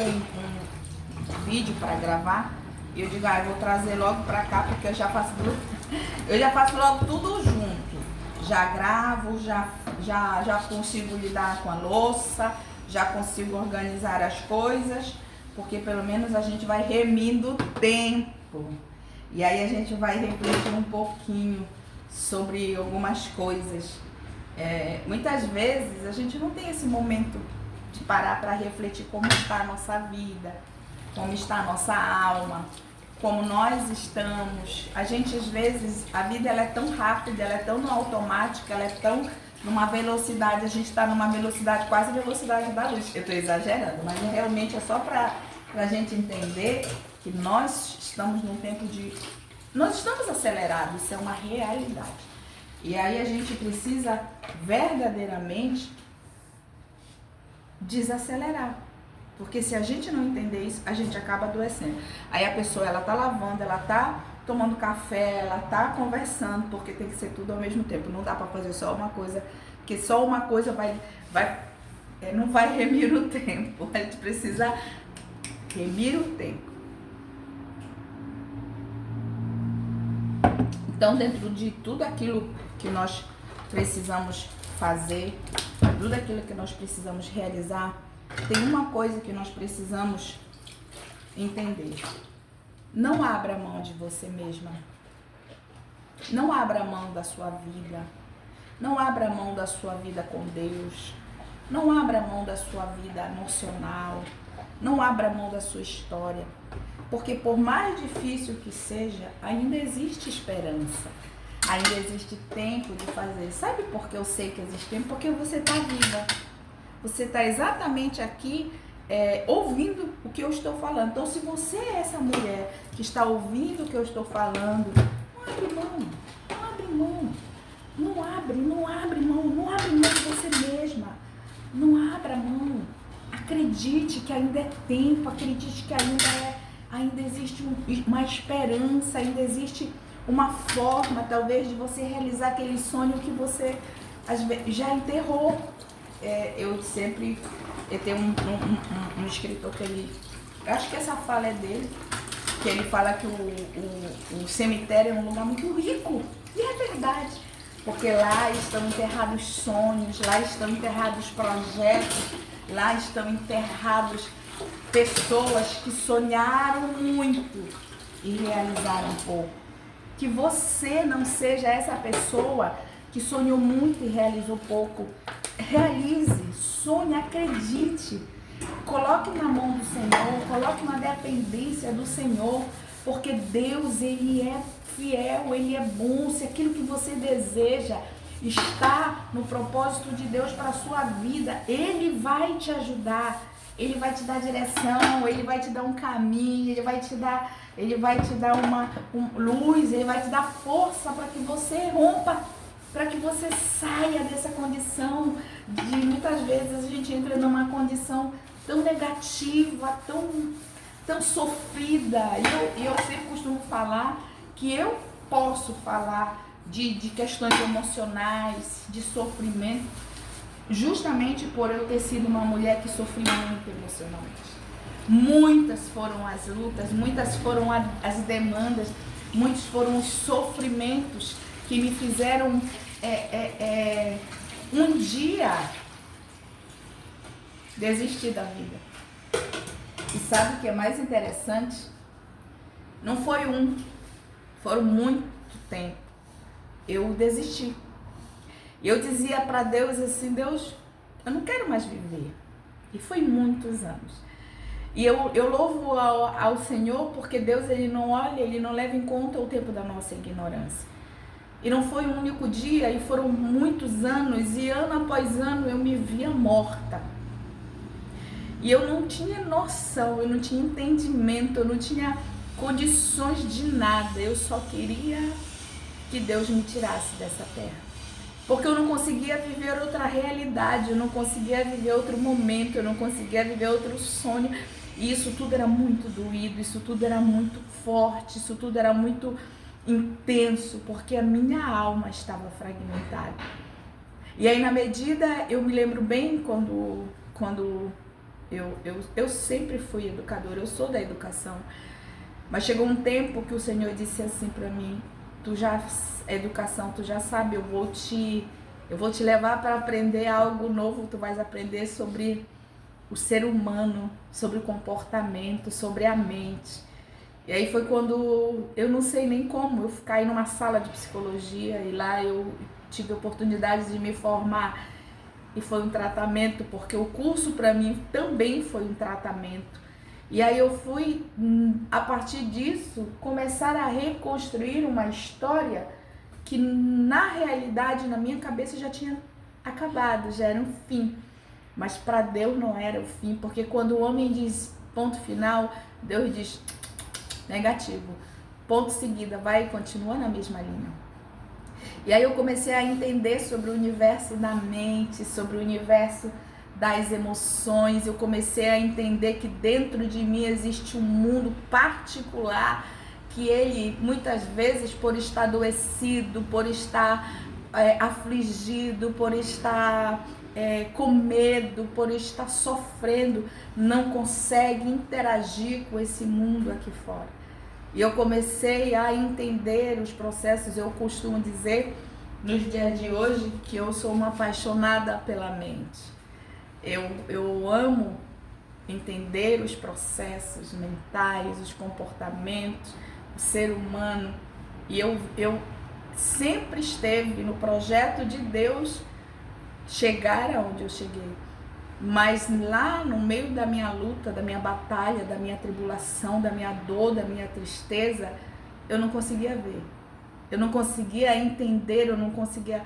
um vídeo para gravar, e eu digo, eu vou trazer logo para cá, porque eu já faço logo tudo junto. Já gravo, já consigo lidar com a louça, já consigo organizar as coisas, porque pelo menos a gente vai remindo o tempo. E aí a gente vai refletir um pouquinho sobre algumas coisas. Muitas vezes a gente não tem esse momento de parar para refletir como está a nossa vida, como está a nossa alma, como nós estamos. A gente, às vezes, a vida ela é tão rápida, ela é tão automática, ela é tão numa velocidade, a gente está numa velocidade, quase a velocidade da luz. Eu estou exagerando, mas realmente é só para a gente entender que nós estamos num tempo de... Nós estamos acelerados, isso é uma realidade. E aí a gente precisa verdadeiramente desacelerar. Porque se a gente não entender isso, a gente acaba adoecendo. Aí a pessoa, ela tá lavando, ela tá tomando café, ela tá conversando, porque tem que ser tudo ao mesmo tempo. Não dá para fazer só uma coisa, porque só uma coisa não vai remir o tempo. A gente precisa remir o tempo. Então, dentro de tudo aquilo que nós precisamos fazer, tudo aquilo que nós precisamos realizar, tem uma coisa que nós precisamos entender. Não abra mão de você mesma. Não abra mão da sua vida. Não abra mão da sua vida com Deus. Não abra mão da sua vida emocional. Não abra mão da sua história. Porque por mais difícil que seja, ainda existe esperança. Ainda existe tempo de fazer. Sabe por que eu sei que existe tempo? Porque você está viva. Você está exatamente aqui ouvindo o que eu estou falando. Então, se você é essa mulher que está ouvindo o que eu estou falando, não abre mão. Não abre mão. Não abre mão de você mesma. Não abra mão. Acredite que ainda é tempo. Acredite que ainda existe uma esperança. Ainda existe uma forma, talvez, de você realizar aquele sonho que você já enterrou. Eu tenho um escritor que eu acho que essa fala é dele, que ele fala que o cemitério é um lugar muito rico, e é verdade, porque lá estão enterrados sonhos, lá estão enterrados projetos, lá estão enterrados pessoas que sonharam muito e realizaram pouco. Que você não seja essa pessoa que sonhou muito e realizou pouco. Realize, sonhe, acredite, coloque na mão do Senhor, coloque na dependência do Senhor, porque Deus, Ele é fiel, Ele é bom. Se aquilo que você deseja está no propósito de Deus para a sua vida, Ele vai te ajudar, Ele vai te dar direção, Ele vai te dar um caminho, Ele vai te dar uma luz, Ele vai te dar força para que você rompa, para que você saia dessa condição de, muitas vezes, a gente entra numa condição tão negativa, tão sofrida. E eu sempre costumo falar que eu posso falar de questões emocionais, de sofrimento, justamente por eu ter sido uma mulher que sofri muito emocionalmente. Muitas foram as lutas, muitas foram as demandas, muitos foram os sofrimentos que me fizeram um dia desistir da vida. E sabe o que é mais interessante? Não foi foram muito tempo. Eu desisti. Eu dizia para Deus assim, Deus, eu não quero mais viver. E foi muitos anos. E eu louvo ao Senhor porque Deus, Ele não olha, Ele não leva em conta o tempo da nossa ignorância. E não foi um único dia, e foram muitos anos, e ano após ano eu me via morta. E eu não tinha noção, eu não tinha entendimento, eu não tinha condições de nada. Eu só queria que Deus me tirasse dessa terra. Porque eu não conseguia viver outra realidade, eu não conseguia viver outro momento, eu não conseguia viver outro sonho. E isso tudo era muito doído, isso tudo era muito forte, isso tudo era muito intenso, porque a minha alma estava fragmentada. E aí, na medida, eu me lembro bem quando Eu sempre fui educadora, eu sou da educação. Mas chegou um tempo que o Senhor disse assim para mim, educação, tu já sabe, eu vou te levar para aprender algo novo, tu vais aprender sobre o ser humano, sobre o comportamento, sobre a mente. E aí foi quando, eu não sei nem como, eu caí numa sala de psicologia e lá eu tive a oportunidade de me formar. E foi um tratamento, porque o curso para mim também foi um tratamento. E aí eu fui, a partir disso, começar a reconstruir uma história que na realidade, na minha cabeça, já tinha acabado, já era um fim. Mas para Deus não era o fim, porque quando o homem diz ponto final, Deus diz negativo. Ponto seguida, vai e continua na mesma linha. E aí eu comecei a entender sobre o universo da mente, sobre o universo das emoções. Eu comecei a entender que dentro de mim existe um mundo particular, que ele, muitas vezes, por estar adoecido, por estar afligido, por estar com medo, por estar sofrendo, não consegue interagir com esse mundo aqui fora. E eu comecei a entender os processos. Eu costumo dizer, nos dias de hoje, que eu sou uma apaixonada pela mente. Eu amo entender os processos mentais, os comportamentos, o ser humano. E eu sempre esteve no projeto de Deus chegar aonde eu cheguei. Mas lá no meio da minha luta, da minha batalha, da minha tribulação, da minha dor, da minha tristeza, eu não conseguia ver. Eu não conseguia entender, eu não conseguia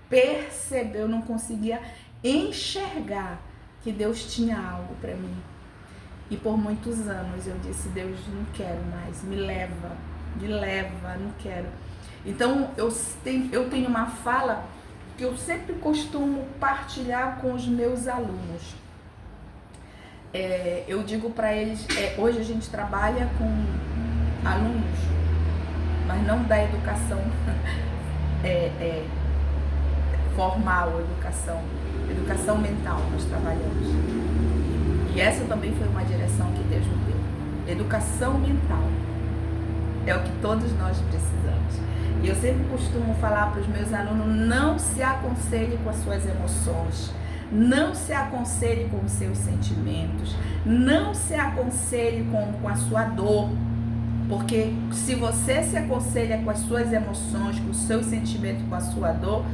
perceber, eu não conseguia enxergar que Deus tinha algo para mim. E por muitos anos eu disse, Deus, não quero mais, me leva, não quero. Então eu tenho uma fala que eu sempre costumo partilhar com os meus alunos. Eu digo para eles, hoje a gente trabalha com alunos, mas não da educação formal, educação mental nós trabalhamos. E essa também foi uma direção que Deus me deu. Educação mental é o que todos nós precisamos. E eu sempre costumo falar para os meus alunos, não se aconselhe com as suas emoções, não se aconselhe com os seus sentimentos, não se aconselhe com a sua dor, porque se você se aconselha com as suas emoções, com os seus sentimentos, com a sua dor,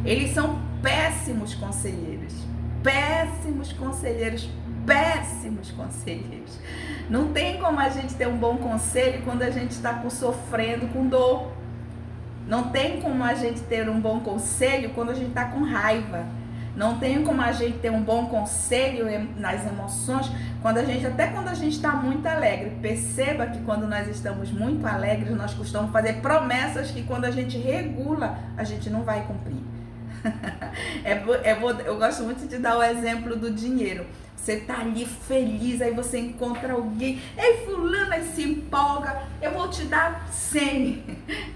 eles são péssimos conselheiros, péssimos conselheiros, péssimos conselheiros. Não tem como a gente ter um bom conselho quando a gente está sofrendo com dor. Não tem como a gente ter um bom conselho quando a gente está com raiva. Não tem como a gente ter um bom conselho nas emoções quando a gente está muito alegre. Perceba que quando nós estamos muito alegres, nós costumamos fazer promessas que quando a gente regula, a gente não vai cumprir. Eu gosto muito de dar o exemplo do dinheiro. Você tá ali feliz, aí você encontra alguém, ei fulano, aí se empolga, eu vou te dar 100.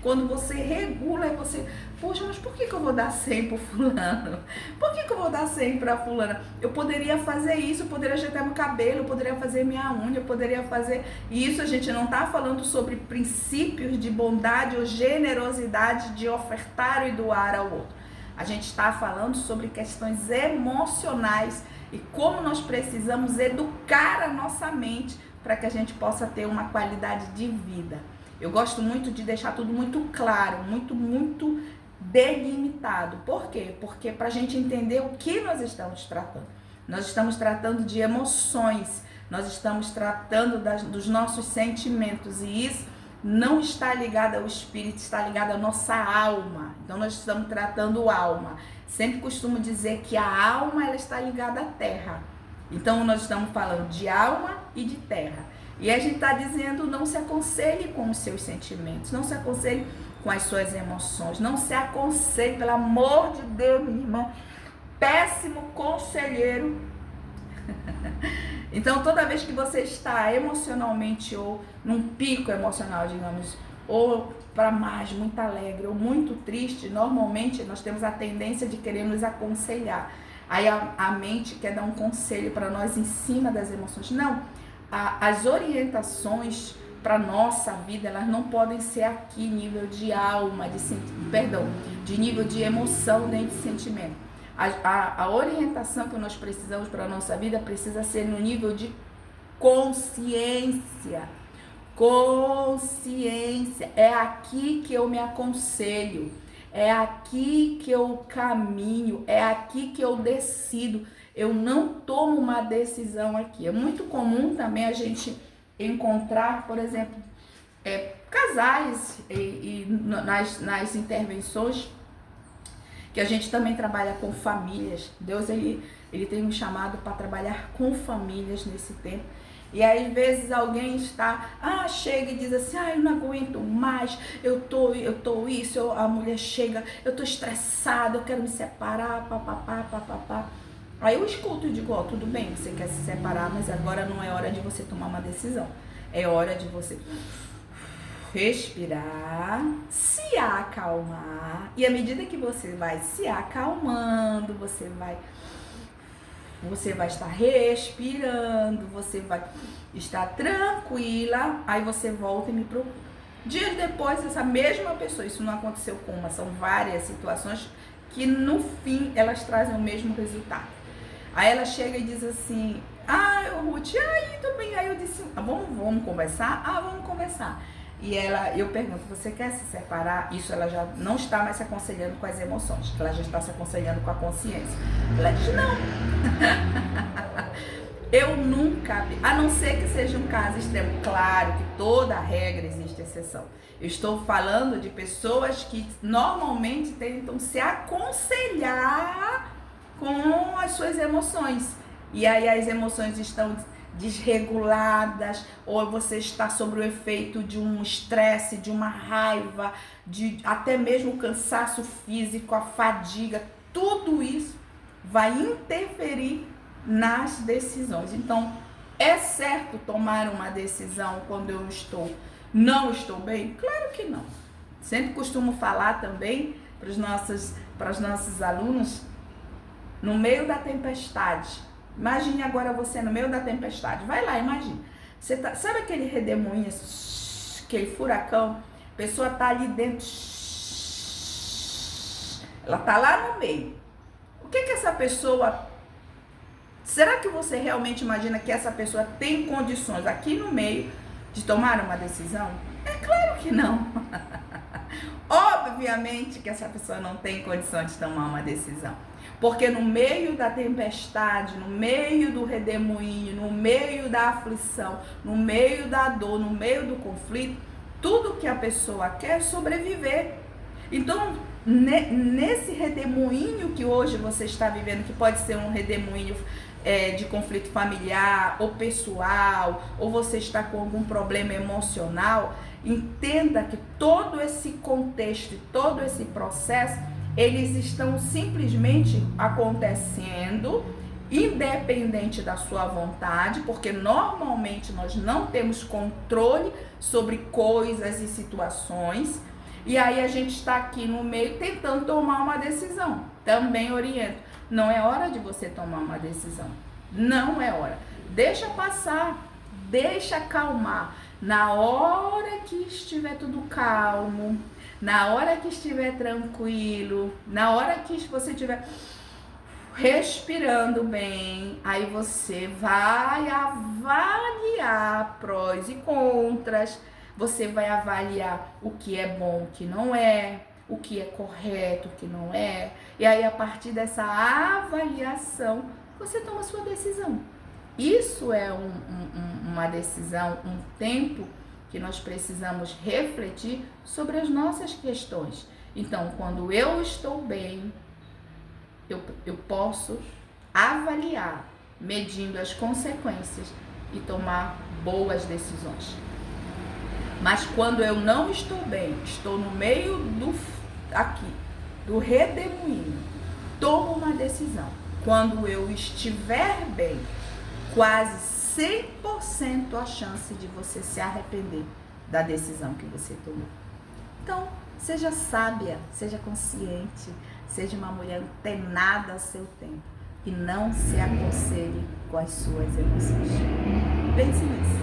Quando você regula, aí você, poxa, mas por que eu vou dar 100 pro fulano? Por que eu vou dar 100 pra fulana? Eu poderia fazer isso, eu poderia ajeitar meu cabelo, eu poderia fazer minha unha, eu poderia fazer isso. A gente não tá falando sobre princípios de bondade ou generosidade de ofertar e doar ao outro. A gente está falando sobre questões emocionais e como nós precisamos educar a nossa mente para que a gente possa ter uma qualidade de vida. Eu gosto muito de deixar tudo muito claro, muito delimitado. Por quê? Porque para a gente entender o que nós estamos tratando. Nós estamos tratando de emoções, nós estamos tratando dos nossos sentimentos e isso não está ligado ao espírito, está ligado à nossa alma. Então nós estamos tratando alma. Sempre costumo dizer que a alma ela está ligada à terra. Então nós estamos falando de alma e de terra. E a gente está dizendo, não se aconselhe com os seus sentimentos, não se aconselhe com as suas emoções, não se aconselhe, pelo amor de Deus, minha irmã, péssimo conselheiro. Então toda vez que você está emocionalmente ou num pico emocional, digamos, ou para mais, muito alegre ou muito triste, normalmente nós temos a tendência de querer nos aconselhar. Aí a mente quer dar um conselho para nós em cima das emoções. Não, as orientações para nossa vida, elas não podem ser aqui nível de alma, de nível de emoção nem de sentimento. A orientação que nós precisamos para a nossa vida precisa ser no nível de consciência. Consciência. É aqui que eu me aconselho. É aqui que eu caminho. É aqui que eu decido. Eu não tomo uma decisão aqui. É muito comum também a gente encontrar, por exemplo, casais nas intervenções, que a gente também trabalha com famílias. Deus, ele tem um chamado para trabalhar com famílias nesse tempo. E aí, às vezes, alguém chega e diz assim, eu não aguento mais, eu tô isso, a mulher chega, eu tô estressada, eu quero me separar, papapá. Aí eu escuto e digo, tudo bem, você quer se separar, mas agora não é hora de você tomar uma decisão. É hora de você respirar, se acalmar. E à medida que você vai se acalmando, você vai estar respirando, você vai estar tranquila, aí você volta e me procura. Dias depois, essa mesma pessoa, isso não aconteceu com uma, são várias situações que no fim elas trazem o mesmo resultado. Aí ela chega e diz assim, Ruth, tudo bem. Aí eu disse, vamos conversar? Vamos conversar. E eu pergunto, você quer se separar? Isso ela já não está mais se aconselhando com as emoções, ela já está se aconselhando com a consciência. Ela diz, não. Eu nunca, a não ser que seja um caso extremo. Claro que toda regra existe exceção. Eu estou falando de pessoas que normalmente tentam se aconselhar com as suas emoções. E aí as emoções estão desreguladas, ou você está sob o efeito de um estresse, de uma raiva, de até mesmo o cansaço físico, a fadiga, tudo isso vai interferir nas decisões. Então, é certo tomar uma decisão quando eu não estou bem? Claro que não. Sempre costumo falar também para os nossos alunos, no meio da tempestade. Imagine agora você no meio da tempestade. Vai lá, imagine. Sabe aquele redemoinho, aquele furacão? A pessoa tá ali dentro. Ela tá lá no meio. O que essa pessoa... Será que você realmente imagina que essa pessoa tem condições aqui no meio de tomar uma decisão? É claro que não. Obviamente que essa pessoa não tem condição de tomar uma decisão. Porque no meio da tempestade, no meio do redemoinho, no meio da aflição, no meio da dor, no meio do conflito, tudo que a pessoa quer é sobreviver. Então, nesse redemoinho que hoje você está vivendo, que pode ser um redemoinho de conflito familiar ou pessoal, ou você está com algum problema emocional, entenda que todo esse contexto, todo esse processo, eles estão simplesmente acontecendo independente da sua vontade, porque normalmente nós não temos controle sobre coisas e situações, e aí a gente está aqui no meio tentando tomar uma decisão. Também oriento, não é hora de você tomar uma decisão, não é hora, deixa passar, deixa acalmar. Na hora que estiver tudo calmo, na hora que estiver tranquilo, na hora que você estiver respirando bem, aí você vai avaliar prós e contras, você vai avaliar o que é bom, o que não é, o que é correto, o que não é, e aí a partir dessa avaliação, você toma a sua decisão. Isso é uma decisão, um tempo que nós precisamos refletir sobre as nossas questões. Então, quando eu estou bem, eu posso avaliar, medindo as consequências e tomar boas decisões. Mas quando eu não estou bem, estou no meio do redemoinho, tomo uma decisão. Quando eu estiver bem, quase 100% a chance de você se arrepender da decisão que você tomou. Então, seja sábia, seja consciente, seja uma mulher antenada ao seu tempo. e não se aconselhe com as suas emoções. Pense nisso.